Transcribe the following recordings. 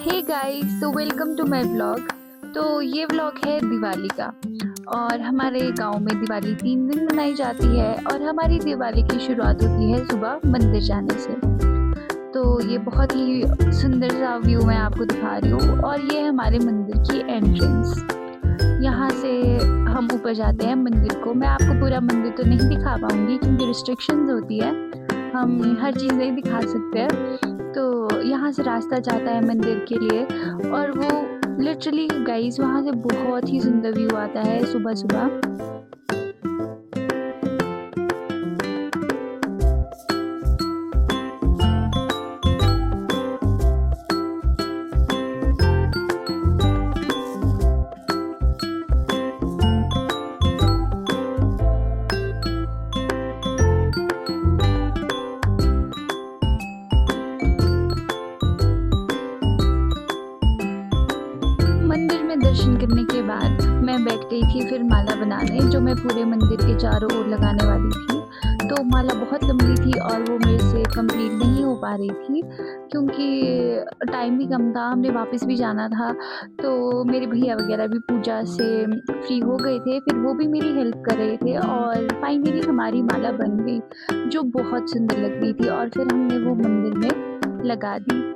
Hey guys, तो welcome to my vlog. तो ये व्लॉग है दिवाली का। और हमारे गांव में दिवाली 3 दिन मनाई जाती है और हमारी दिवाली की शुरुआत होती है सुबह मंदिर जाने से। तो ये बहुत ही सुंदर सा व्यू मैं आपको दिखा रही हूँ और ये है हमारे मंदिर की एंट्रेंस। यहाँ से हम ऊपर जाते हैं मंदिर को। मैं आपको पूरा मंदिर तो नहीं दिखा पाऊँगी क्योंकि रिस्ट्रिक्शंस होती है, हम हर चीज़ नहीं दिखा सकते हैं। तो यहाँ से रास्ता जाता है मंदिर के लिए और वो लिटरली गाइस वहाँ से बहुत ही सुंदर व्यू आता है सुबह सुबह। मंदिर में दर्शन करने के बाद मैं बैठ गई थी फिर माला बनाने, जो मैं पूरे मंदिर के चारों ओर लगाने वाली थी। तो माला बहुत लंबी थी और वो मेरे से कंप्लीट नहीं हो पा रही थी क्योंकि टाइम भी कम था, हमने वापस भी जाना था। तो मेरे भैया वगैरह भी पूजा से फ्री हो गए थे, फिर वो भी मेरी हेल्प कर रहे थे और फाइनली हमारी माला बन गई जो बहुत सुंदर लग रही थी और फिर हमने वो मंदिर में लगा दी।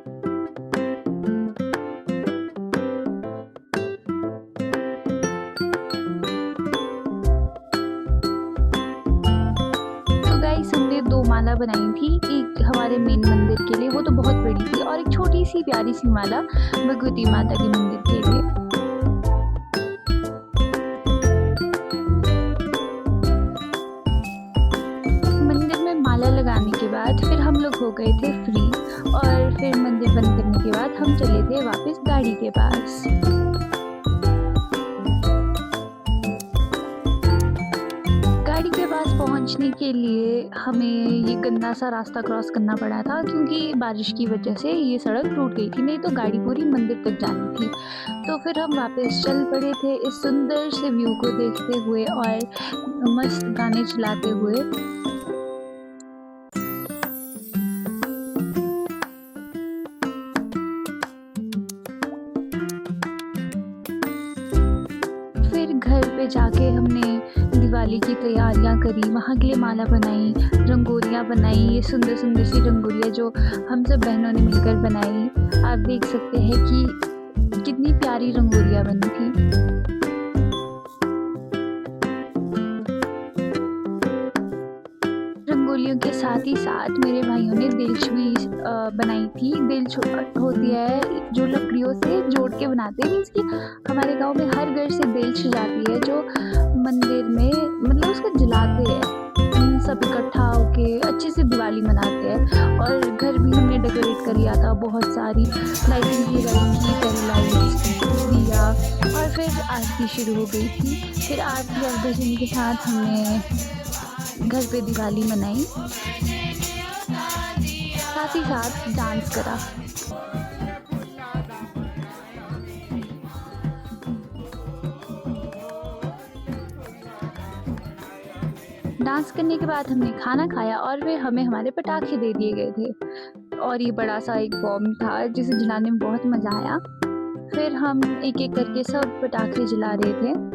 हमने 2 माला बनाई थी, एक हमारे मेन मंदिर के लिए, वो तो बहुत बड़ी थी, और एक छोटी सी प्यारी सी माला भगवती माता के मंदिर के लिए। मंदिर में माला लगाने के बाद फिर हम लोग हो गए थे फ्री और फिर मंदिर बंद करने के बाद हम चले थे वापस गाड़ी के पास। पहुंचने के लिए हमें ये गंदा सा रास्ता क्रॉस करना पड़ा था क्योंकि बारिश की वजह से ये सड़क टूट गई थी, नहीं तो गाड़ी पूरी मंदिर तक जानी थी। तो फिर हम वापस चल पड़े थे इस सुंदर से व्यू को देखते हुए और मस्त गाने चलाते हुए। फिर घर पे जाके हमने दिवाली की तैयारियां करी, वहाँ के लिए माला बनाई, रंगोलियाँ बनाई, ये सुंदर सुंदर सी रंगोलियाँ जो हम सब बहनों ने मिलकर बनाई। आप देख सकते हैं कि कितनी प्यारी रंगोलियाँ बनी थी। रंगोलियों के साथ ही साथ मेरे भाइयों ने दिलच भी बनाई थी। दिलच होती है जो लकड़ियों से जोड़ के बनाते हैं, इसकी हमारे गांव में हर घर से दिलच जाती है जो मंदिर में मतलब उसको जलाते हैं, सब इकट्ठा होके अच्छे से दिवाली मनाते हैं। और घर भी हमने डेकोरेट कर लिया था, बहुत सारी लाइटिंग की गई थी, फेरी लाइट्स, दिया, और फिर आरती शुरू हो गई थी। फिर आरती और भजन के साथ हमने घर पे दिवाली मनाई, साथ ही साथ डांस करा। डांस करने के बाद हमने खाना खाया और वे हमें हमारे पटाखे दे दिए गए थे और ये बड़ा सा एक बॉम्ब था जिसे जलाने में बहुत मज़ा आया। फिर हम एक एक करके सब पटाखे जला रहे थे।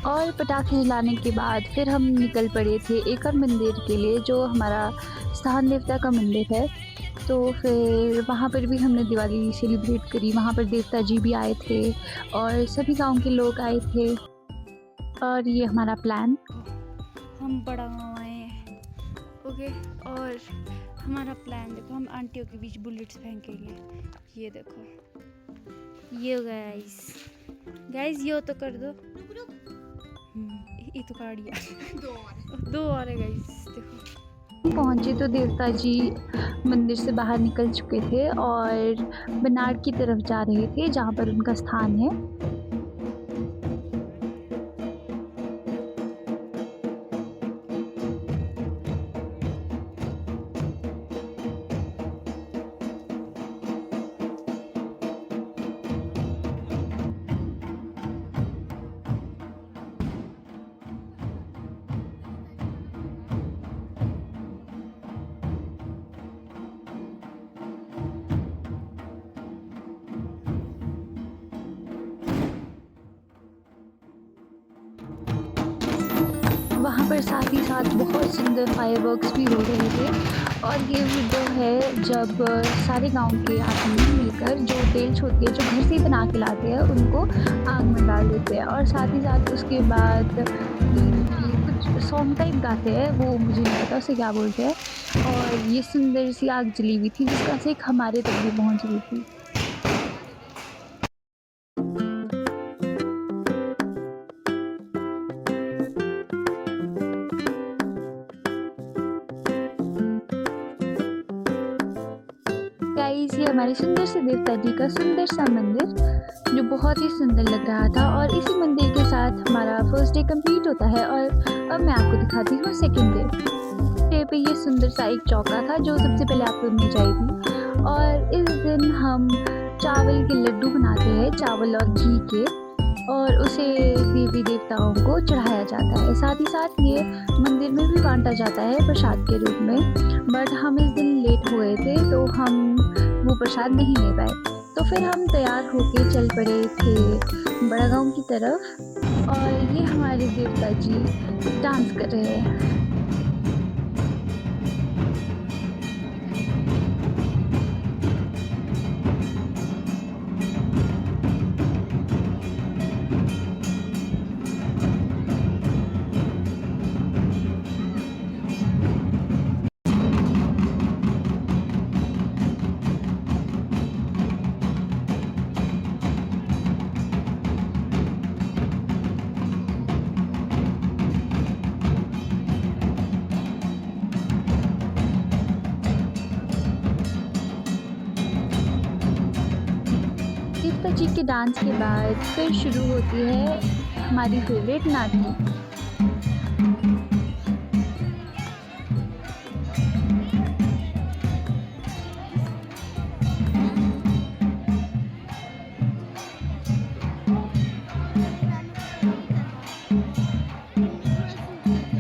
और पटाखे जलाने के बाद फिर हम निकल पड़े थे एक और मंदिर के लिए जो हमारा स्थान देवता का मंदिर है। तो फिर वहाँ पर भी हमने दिवाली सेलिब्रेट करी, वहाँ पर देवता जी भी आए थे और सभी गांव के लोग आए थे। और ये हमारा प्लान, हम बड़ा गाँव आए हैं, ओके। और हमारा प्लान देखो, हम आंटियों के बीच बुलेट्स फेंकेंगे। ये देखो, ये गाइस ये तो कर दो, ये तो काढ़िया दो और है गाइस। देखो पहुँचे तो देवता जी मंदिर से बाहर निकल चुके थे और बनाड़ की तरफ जा रहे थे जहाँ पर उनका स्थान है। पर साथ ही साथ बहुत सुंदर फायरवर्क्स भी हो रहे थे। और ये वीडियो है जब सारे गांव के आदमी मिलकर जो बेल्स होती है जो घर से ही बना के लाते हैं उनको आग में डाल देते हैं, और साथ ही साथ उसके बाद ये कुछ सॉन्ग टाइप गाते हैं, वो मुझे नहीं पता उसे क्या बोलते हैं। और ये सुंदर सी आग जली हुई थी जिसका सेक हमारे तक भी पहुंच रही थी। गाइस, ये हमारे सुंदर से देवता जी का सुंदर सा मंदिर जो बहुत ही सुंदर लग रहा था। और इसी मंदिर के साथ हमारा फर्स्ट डे कंप्लीट होता है। और अब मैं आपको दिखाती हूँ सेकंड डे पे ये सुंदर सा एक चौका था जो सबसे पहले आपको मिल थी। और इस दिन हम चावल के लड्डू बनाते हैं, चावल और घी के, और उसे देवी देवताओं को चढ़ाया जाता है। साथ ही साथ ये मंदिर में भी बांटा जाता है प्रसाद के रूप में। बट हम इस दिन लेट हो गए थे तो हम वो प्रसाद नहीं ले पाए। तो फिर हम तैयार होके चल पड़े थे बड़ा गांव की तरफ। और ये हमारे देवता जी डांस कर रहे हैं। देवता जी के डांस के बाद फिर शुरू होती है हमारी फेवरेट नाटी।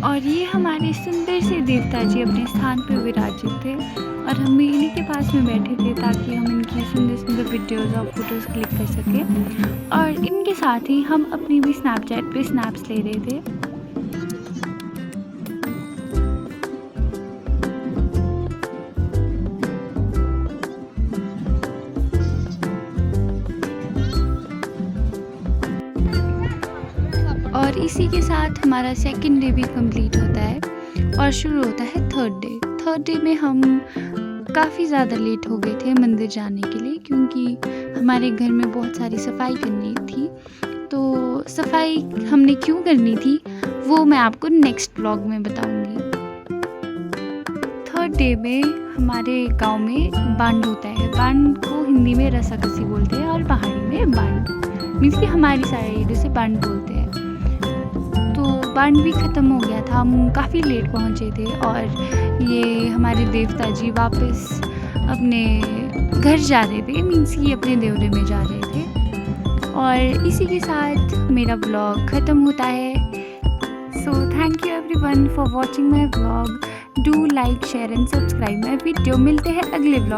और ये हमारे सुंदर से देवता जी अपने स्थान पर विराजित थे, और हम भी इन्हीं के पास में बैठे थे ताकि हम इनकी सुंदर सुंदर वीडियोज़ और फोटोज़ क्लिक कर सकें। और इनके साथ ही हम अपनी भी स्नैपचैट पे स्नैप्स ले रहे थे। और इसी के साथ हमारा सेकंड डे भी कंप्लीट होता है और शुरू होता है थर्ड डे। थर्ड डे में हम काफ़ी ज़्यादा लेट हो गए थे मंदिर जाने के लिए, क्योंकि हमारे घर में बहुत सारी सफाई करनी थी। तो सफाई हमने क्यों करनी थी वो मैं आपको नेक्स्ट व्लॉग में बताऊंगी। थर्ड डे में हमारे गांव में बांड होता है। बांड को हिंदी में रसाकसी बोलते हैं और पहाड़ी में बांड, मीन्स कि हमारी साइड से बांड बोलते हैं। तो बांड भी ख़त्म हो गया था, हम काफ़ी लेट पहुँचे थे। और ये हमारे देवता जी वापस अपने घर जा रहे थे, मीन्स कि अपने देवरे में जा रहे थे। और इसी के साथ मेरा व्लॉग ख़त्म होता है। So thank you everyone for watching my vlog. Do like share and subscribe my video. मिलते हैं अगले व्लॉग।